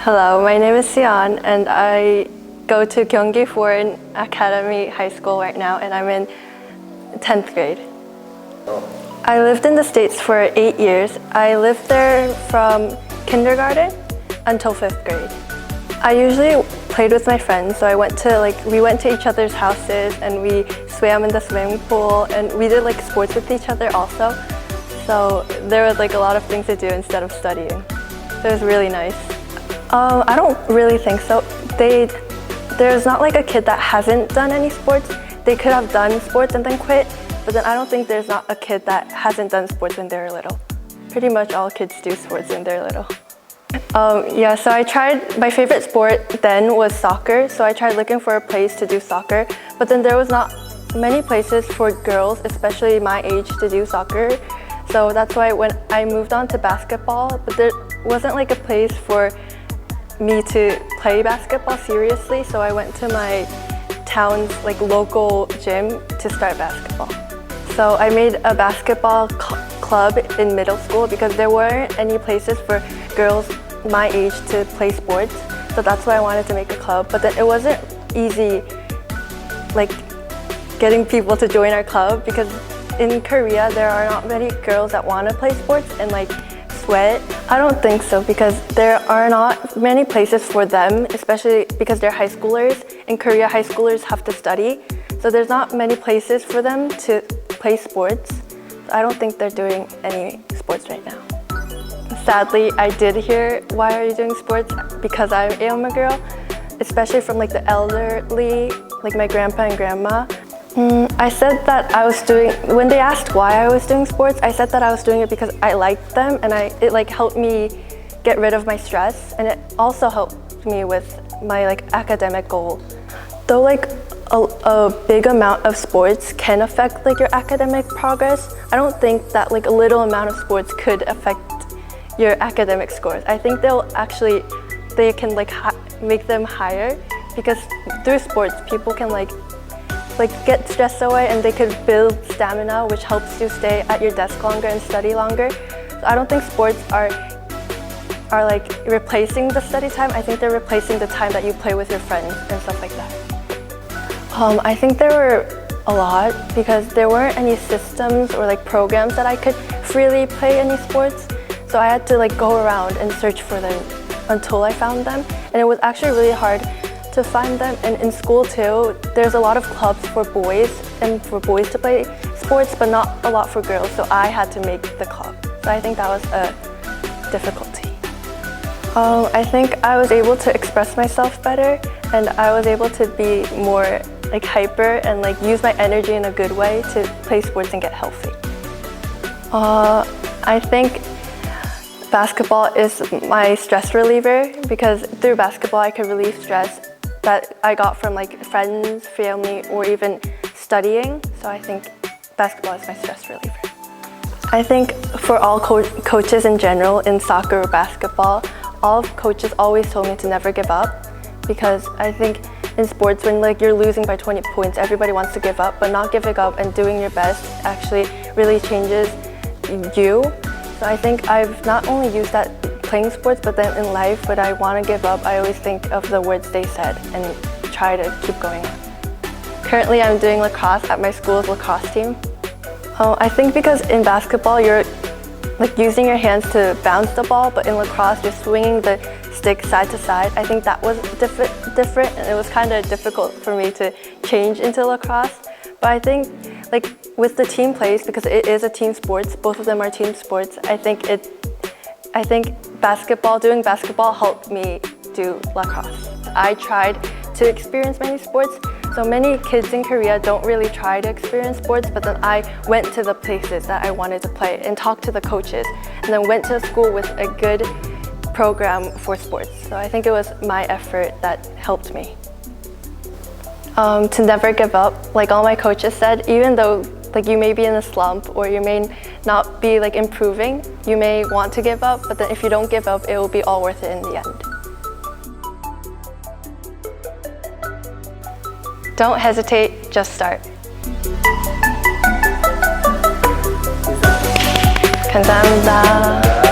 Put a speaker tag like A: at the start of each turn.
A: Hello, my name is Sian and I go to 경기외고 Academy High School right now and I'm in 10th grade. I lived in the States for 8 years. I lived there from kindergarten until 5th grade. I usually played with my friends, so we went to each other's houses and we swam in the swimming pool and we did sports with each other also. So there was a lot of things to do instead of studying. So it was really nice. I don't really think so. There's not a kid that hasn't done any sports. They could have done sports and then quit, but then I don't think there's not a kid that hasn't done sports when they were little. Pretty much all kids do sports when they're little. So I tried, my favorite sport then was soccer, so I tried looking for a place to do soccer, but then there was not many places for girls, especially my age, to do soccer. So that's why when I moved on to basketball, but there wasn't a place for me to play basketball seriously, so I went to my town's local gym to start basketball. So I made a basketball club in middle school because there weren't any places for girls my age to play sports, so that's why I wanted to make a club. But then it wasn't easy getting people to join our club because in Korea there are not many girls that want to play sports and sweat. I don't think so because there are not many places for them, especially because they're high schoolers. In Korea, high schoolers have to study, so there's not many places for them to play sports. So I don't think they're doing any sports right now. Sadly, I did hear, "Why are you doing sports?" because I am a girl, especially from the elderly, my grandpa and grandma. I said that I was when they asked why I was doing sports, I said that I was doing it because I liked them and it helped me get rid of my stress, and it also helped me with my academic goal. Though a big amount of sports can affect your academic progress, I don't think that a little amount of sports could affect your academic scores. I think they can make them higher because through sports people can get stressed away and they could build stamina, which helps you stay at your desk longer and study longer. So I don't think sports are replacing the study time. I think they're replacing the time that you play with your friends and stuff like that. I think there were a lot because there weren't any systems or programs that I could freely play any sports. So I had to go around and search for them until I found them, and it was actually really hard to find them. And in school too, there's a lot of clubs for boys and for boys to play sports, but not a lot for girls, so I had to make the club. So I think that was a difficulty. I think I was able to express myself better, and I was able to be more hyper and use my energy in a good way to play sports and get healthy. I think basketball is my stress reliever because through basketball I could relieve stress that I got from friends, family, or even studying. So I think basketball is my stress reliever. I think for all coaches in general in soccer or basketball, all coaches always told me to never give up because I think in sports when you're losing by 20 points, everybody wants to give up, but not giving up and doing your best actually really changes you. So I think I've not only used that playing sports, but then in life, when I want to give up, I always think of the words they said and try to keep going on. Currently, I'm doing lacrosse at my school's lacrosse team. I think because in basketball, you're using your hands to bounce the ball, but in lacrosse, you're swinging the stick side to side. I think that was different, and it was kind of difficult for me to change into lacrosse. But I think with the team plays, because it is a team sports, both of them are team sports, I think doing basketball helped me do lacrosse. I tried to experience many sports, so many kids in Korea don't really try to experience sports, but then I went to the places that I wanted to play and talked to the coaches, and then went to a school with a good program for sports. So I think it was my effort that helped me. To never give up, all my coaches said, even though you may be in a slump or you may not be improving, you may want to give up, but then if you don't give up, it will be all worth it in the end. Don't hesitate, just start. 감사합니다.